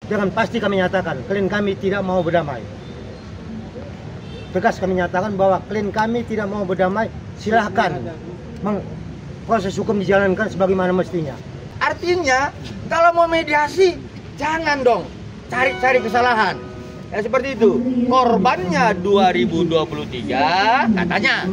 dengan pasti kami nyatakan klien kami tidak mau berdamai. Tegas kami nyatakan bahwa klien kami tidak mau berdamai. Silahkan proses hukum dijalankan sebagaimana mestinya. Artinya kalau mau mediasi jangan dong cari-cari kesalahan. Ya seperti itu. Korbannya 2023 katanya,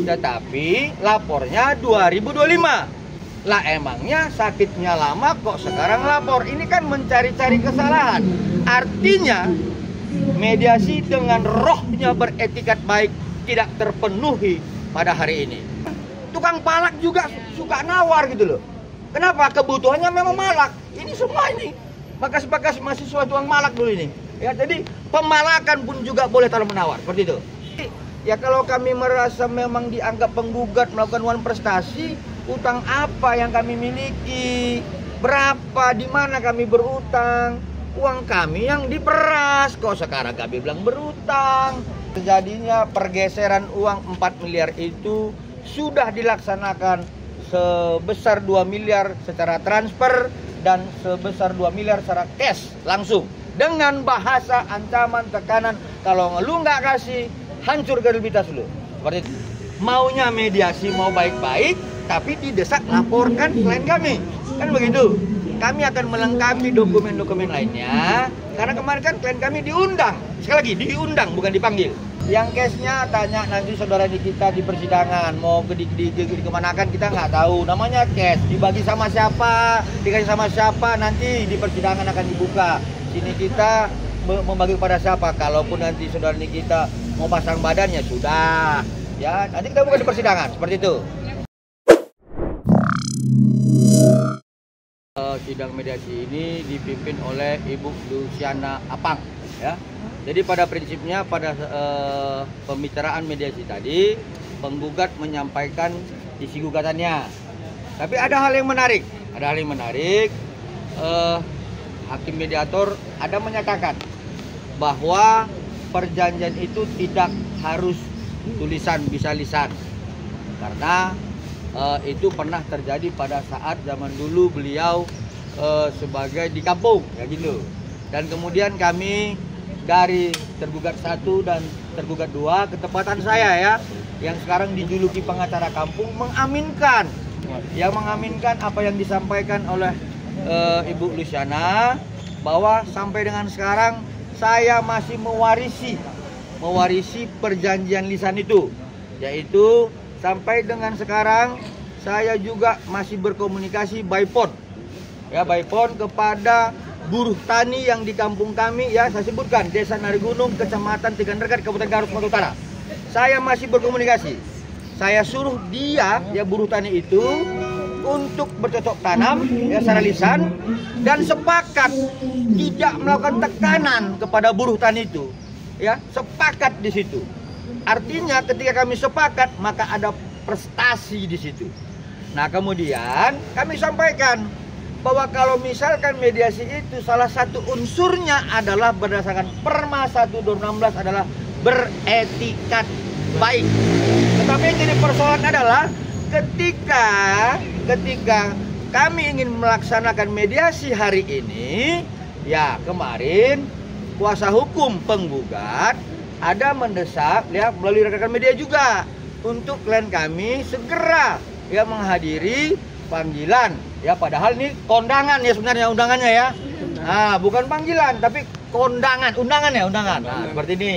tetapi lapornya 2025. Lah emangnya sakitnya lama kok sekarang lapor? Ini kan mencari-cari kesalahan. Artinya mediasi dengan rohnya beretikat baik tidak terpenuhi pada hari ini. Tukang palak juga suka nawar gitu loh. Kenapa? Kebutuhannya memang malak. Ini semua ini bekas-bekas mahasiswa tukang malak dulu ini. Ya, jadi pemalakan pun juga boleh taruh menawar, seperti itu. Ya kalau kami merasa memang dianggap penggugat melakukan uang prestasi, utang apa yang kami miliki? Berapa, di mana kami berutang? Uang kami yang diperas, kok sekarang kami bilang berutang. Terjadinya pergeseran uang 4 miliar itu sudah dilaksanakan sebesar 2 miliar secara transfer dan sebesar 2 miliar secara cash langsung. Dengan bahasa ancaman, tekanan, kalau lu nggak kasih, hancur kredibilitas lu. Seperti itu. Maunya mediasi, mau baik-baik, tapi didesak laporkan klien kami. Kan begitu. Kami akan melengkapi dokumen-dokumen lainnya, karena kemarin kan klien kami diundang. Sekali lagi, diundang, bukan dipanggil. Yang case-nya tanya nanti saudara kita di persidangan, mau dikemanakan kita nggak tahu. Namanya case, dibagi sama siapa, dikasih sama siapa, nanti di persidangan akan dibuka. Sini kita membagi kepada siapa. Kalaupun nanti saudara kita mau pasang badannya sudah, ya nanti kita buka di persidangan seperti itu. Sidang mediasi ini dipimpin oleh Ibu Luciana Apang, ya. Jadi pada prinsipnya pada pembicaraan mediasi tadi penggugat menyampaikan isi gugatannya. Tapi ada hal yang menarik, hakim mediator ada menyatakan bahwa perjanjian itu tidak harus tulisan, bisa lisan. Karena itu pernah terjadi pada saat zaman dulu beliau sebagai di kampung, ya gitu. Dan kemudian kami dari tergugat 1 dan tergugat 2, ketepatan saya ya, yang sekarang dijuluki pengacara kampung, mengaminkan apa yang disampaikan oleh Ibu Luciana, bahwa sampai dengan sekarang saya masih mewarisi perjanjian lisan itu, yaitu sampai dengan sekarang saya juga masih berkomunikasi by phone, ya by phone kepada buruh tani yang di kampung kami, ya saya sebutkan Desa Narigunung, Kecamatan Tiganregat, Kabupaten Garut, Sumatera Utara. Saya masih berkomunikasi. Saya suruh dia, ya buruh tani itu, untuk bercocok tanam, ya secara lisan, dan sepakat tidak melakukan tekanan kepada buruh tani itu, ya sepakat di situ. Artinya ketika kami sepakat maka ada prestasi di situ. Nah kemudian kami sampaikan bahwa kalau misalkan mediasi itu salah satu unsurnya adalah berdasarkan Perma 1 2016 adalah beretikat baik. Tetapi yang jadi persoalan adalah ketika kami ingin melaksanakan mediasi hari ini, ya kemarin kuasa hukum penggugat ada mendesak ya melalui rekan-rekan media juga untuk klien kami segera ya menghadiri panggilan, ya padahal ini kondangan ya sebenarnya undangannya ya. Nah, bukan panggilan tapi undangan. Nah, seperti ini.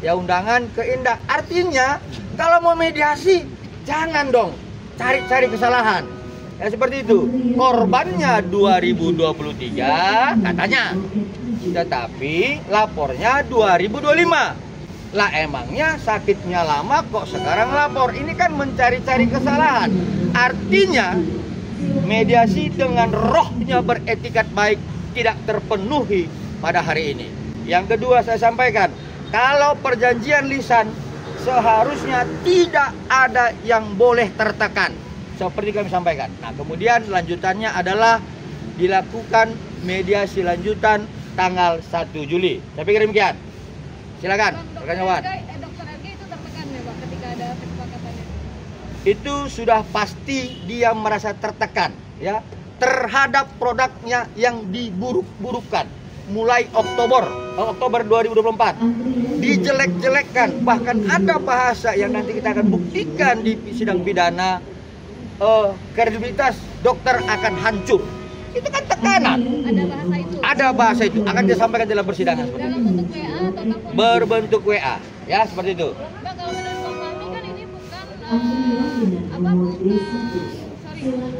Ya undangan ke Indah. Artinya kalau mau mediasi jangan dong cari-cari kesalahan. Ya seperti itu. Korbannya 2023 katanya. Tetapi lapornya 2025. Lah emangnya sakitnya lama kok sekarang lapor? Ini kan mencari-cari kesalahan. Artinya mediasi dengan rohnya beretikat baik tidak terpenuhi pada hari ini. Yang kedua saya sampaikan, kalau perjanjian lisan seharusnya tidak ada yang boleh tertekan, seperti kami sampaikan. Nah kemudian lanjutannya adalah dilakukan mediasi lanjutan tanggal 1 Juli. Saya pikir demikian. Silakan, rekan Wan. Dokter Ege itu tertekan ya Pak ketika ada kesepakatannya? Itu sudah pasti dia merasa tertekan ya terhadap produknya yang diburuk-burukan. mulai Oktober 2024 dijelek-jelekkan, bahkan ada bahasa yang nanti kita akan buktikan di sidang pidana, kredibilitas dokter akan hancur. Itu kan tekanan. Ada bahasa itu akan disampaikan dalam persidangan seperti Dalam itu. bentuk WA atau apa? Berbentuk WA, ya seperti itu. Mbak, kalau menurut Bang Fahmi kan ini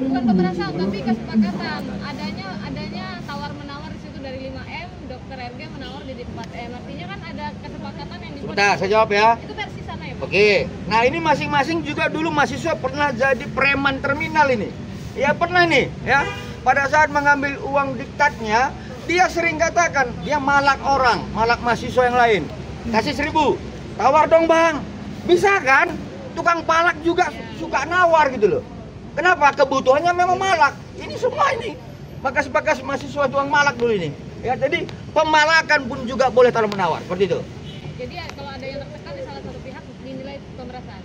bukan pemerasan tapi kesepakatan. Adanya tawar-menawar di situ dari 5M, dokter RG menawar di 4M. Artinya kan ada kesepakatan yang dibuat. Sebentar, saya jawab ya. Itu versi sana ya, Pak? Oke, nah ini masing-masing juga dulu mahasiswa pernah jadi preman terminal ini. Ya pernah nih, ya. Pada saat mengambil uang diktatnya, dia sering katakan, dia malak orang, malak mahasiswa yang lain. Kasih 1.000, tawar dong bang. Bisa kan? Tukang palak juga suka nawar gitu loh. Kenapa? Kebutuhannya memang malak. Ini semua ini. Bakas-bakas mahasiswa tukang malak dulu ini. Ya, jadi pemalakan pun juga boleh tawar menawar, seperti itu. Jadi kalau ada yang tertekan di salah satu pihak dinilai pemerasan.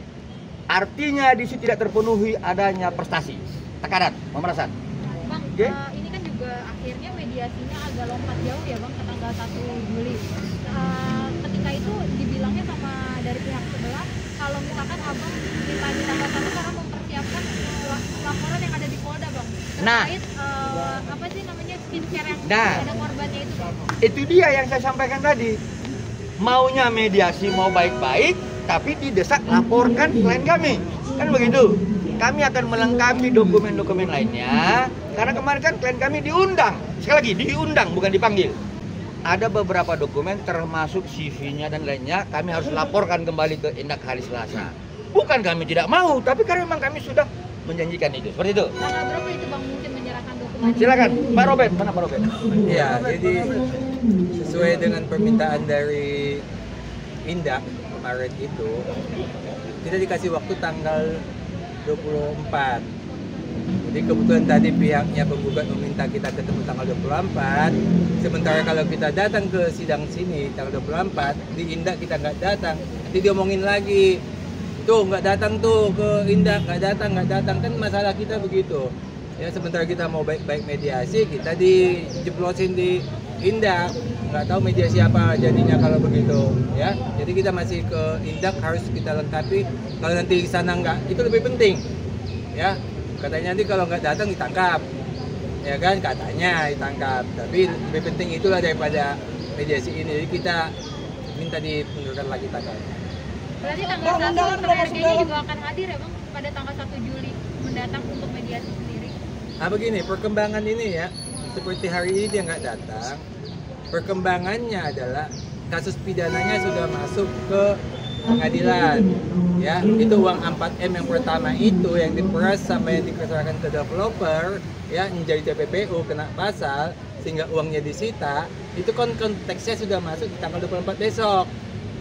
Artinya di situ tidak terpenuhi adanya prestasi, tekanan, pemerasan. Bang, Oke. ini kan juga akhirnya mediasinya agak lompat jauh ya Bang ke tanggal 1 Juli. Ketika itu dibilangnya sama dari pihak sebelah kalau misalkan Abang minta di tanggal 1 karena mempersiapkan laporan yang ada di Polda Bang. Nah. Terkait apa sih namanya skincare yang Nah. ada korbannya itu Bang. Itu dia yang saya sampaikan tadi. Maunya mediasi mau baik-baik, tapi didesak laporkan klien kami. Kan begitu. Kami akan melengkapi dokumen-dokumen lainnya. Karena kemarin kan klien kami diundang. Sekali lagi, diundang bukan dipanggil. Ada beberapa dokumen termasuk CV-nya dan lainnya. Kami harus laporkan kembali ke Indak hari Selasa. Bukan kami tidak mau, tapi karena memang kami sudah menjanjikan itu. Seperti itu. Tanggal berapa itu Bang mungkin menyerahkan dokumen? Silakan, Pak Robert. Mana Pak Robert? Ya, jadi sesuai dengan permintaan dari Indak kemarin itu, kita dikasih waktu tanggal 24. Jadi kebetulan tadi pihaknya penggugat meminta kita ketemu tanggal 24. Sementara kalau kita datang ke sidang sini tanggal 24, di Indak kita nggak datang. Nanti diomongin lagi, tuh nggak datang tuh ke Indak, nggak datang kan masalah kita begitu. Ya sementara kita mau baik-baik mediasi, kita dijeplosin di Indak, nggak tahu mediasi apa jadinya kalau begitu. Ya, jadi kita masih ke Indak harus kita lengkapi. Kalau nanti di sana nggak, itu lebih penting. Ya, katanya nanti kalau nggak datang ditangkap, ya kan katanya ditangkap. Tapi lebih penting itulah daripada mediasi ini. Jadi kita minta diundurkan lagi tanggalnya. Berarti tanggal 1 RG-nya juga akan hadir ya Bang pada tanggal 1 Juli mendatang untuk mediasi sendiri. Nah begini, perkembangan ini ya, seperti hari ini dia nggak datang. Perkembangannya adalah kasus pidananya sudah masuk ke pengadilan. Ya, itu uang 4M yang pertama itu yang diperas sama yang diserahkan ke developer, ya, menjadi TPPU kena pasal sehingga uangnya disita. Itu konteksnya sudah masuk di tanggal 24 besok.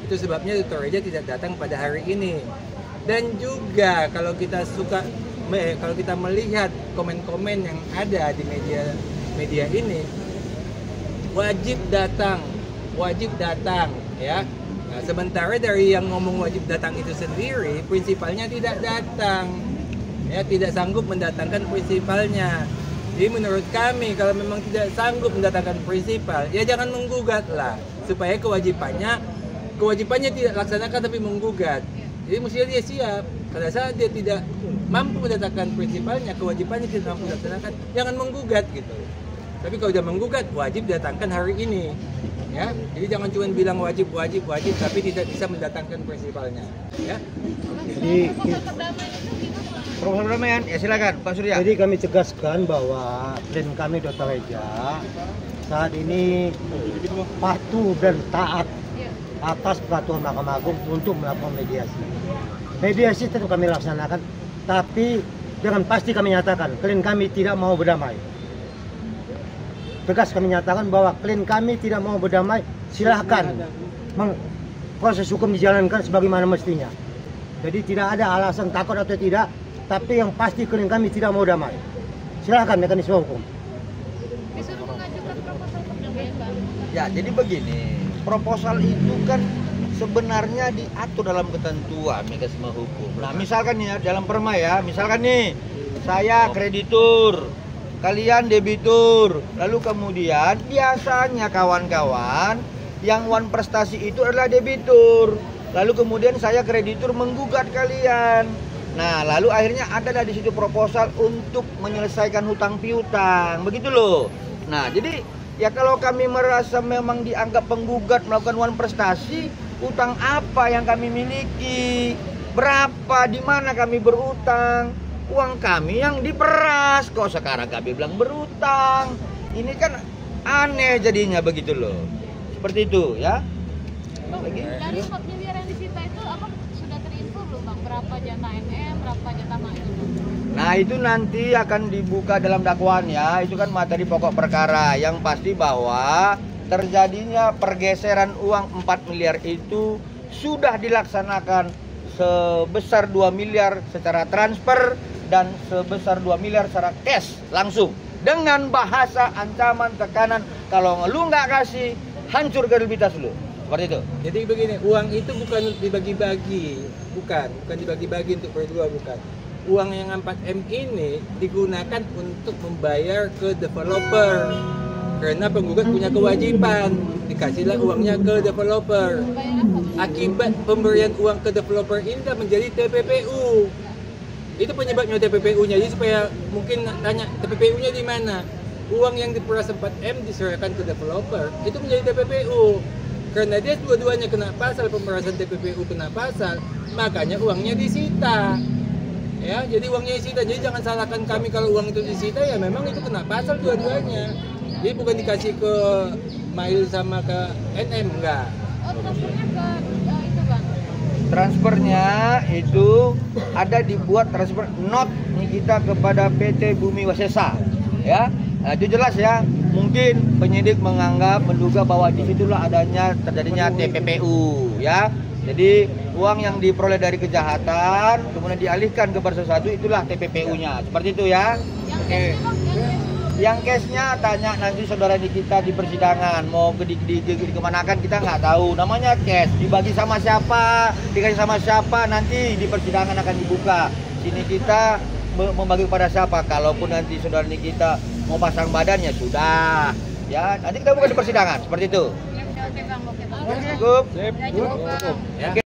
Itu sebabnya Dr. Reja tidak datang pada hari ini. Dan juga kalau kita melihat komen-komen yang ada di media ini, wajib datang ya. Nah, sementara dari yang ngomong wajib datang itu sendiri, prinsipalnya tidak datang, ya, tidak sanggup mendatangkan prinsipalnya. Jadi menurut kami kalau memang tidak sanggup mendatangkan prinsipal, ya jangan menggugat lah, supaya kewajibannya tidak laksanakan tapi menggugat. Jadi mestinya dia siap. Pada saat dia tidak mampu mendatangkan prinsipalnya, kewajibannya tidak mampu dilaksanakan, jangan menggugat gitu. Tapi kalau sudah menggugat, wajib datangkan hari ini. Ya, jadi jangan cuma bilang wajib, tapi tidak bisa mendatangkan prinsipalnya. Ya. Jadi Proposal perdamaian, ya silakan Pak Surya. Jadi kami tegaskan bahwa klien kami Dr. Reja saat ini patuh dan taat atas peraturan Mahkamah Agung untuk melakukan mediasi. Mediasi tentu kami laksanakan, tapi dengan pasti kami nyatakan klien kami tidak mau berdamai. Tegas kami nyatakan bahwa klien kami tidak mau berdamai, silahkan proses hukum dijalankan sebagaimana mestinya. Jadi tidak ada alasan takut atau tidak, tapi yang pasti klien kami tidak mau damai. Silahkan mekanisme hukum. Disuruh mengajukan proposal perdamaian Bang. Ya, jadi begini, proposal itu kan sebenarnya diatur dalam ketentuan mekanisme hukum. Nah, misalkan ya dalam perma ya, misalkan nih saya kreditur kalian debitur. Lalu kemudian biasanya kawan-kawan yang wan prestasi itu adalah debitur. Lalu kemudian saya kreditur menggugat kalian. Nah, lalu akhirnya ada di situ proposal untuk menyelesaikan hutang piutang. Begitu loh. Nah, jadi ya kalau kami merasa memang dianggap penggugat melakukan wan prestasi, utang apa yang kami miliki? Berapa, di mana kami berutang? Uang kami yang diperas. Kok sekarang kami bilang berutang? Ini kan aneh jadinya begitu loh. Seperti itu ya. Bang, dari 4 miliar yang disita itu abang sudah terinfo belum bang? Berapa jatah MM, berapa jatah mak itu? Nah itu nanti akan dibuka dalam dakwaan ya. Itu kan materi pokok perkara. Yang pasti bahwa terjadinya pergeseran uang 4 miliar itu sudah dilaksanakan sebesar 2 miliar secara transfer dan sebesar 2 miliar secara cash langsung. Dengan bahasa ancaman, tekanan, kalau lu nggak kasih, hancur kredibilitas lu. Seperti itu. Jadi begini, uang itu bukan dibagi-bagi, bukan dibagi-bagi untuk berdua, bukan. Uang yang 4M ini digunakan untuk membayar ke developer. Karena penggugat punya kewajiban, dikasihlah uangnya ke developer. Akibat pemberian uang ke developer ini menjadi TPPU. Itu penyebabnya TPPU-nya. Jadi supaya mungkin tanya TPPU-nya di mana? Uang yang diperas 4M diserahkan ke developer, itu menjadi TPPU. Karena dia dua-duanya kena pasal, pemerasan TPPU kena pasal, makanya uangnya disita. Ya, jadi uangnya disita. Jadi jangan salahkan kami kalau uang itu disita, ya memang itu kena pasal dua-duanya. Jadi bukan dikasih ke Mail sama ke NM, enggak. Oh, transfernya ke itu bang? Transfernya itu ada dibuat transfer not kita kepada PT Bumi Wasesa, ya. Nah, itu jelas ya. Mungkin penyidik menduga bahwa di situlah terjadinya TPPU, ya. Jadi uang yang diperoleh dari kejahatan kemudian dialihkan kepada sesuatu, itulah TPPU-nya. Seperti itu ya. Oke. Yang cashnya tanya nanti saudara kita di persidangan mau dikemanakan, kita nggak tahu. Namanya cash, dibagi sama siapa, dikasih sama siapa, nanti di persidangan akan dibuka. Sini kita membagi kepada siapa. Kalaupun nanti saudara kita mau pasang badannya sudah, ya nanti kita buka di persidangan. Seperti itu. Oke bang, oke bang. Cukup. Ya, cukup bang. Ya.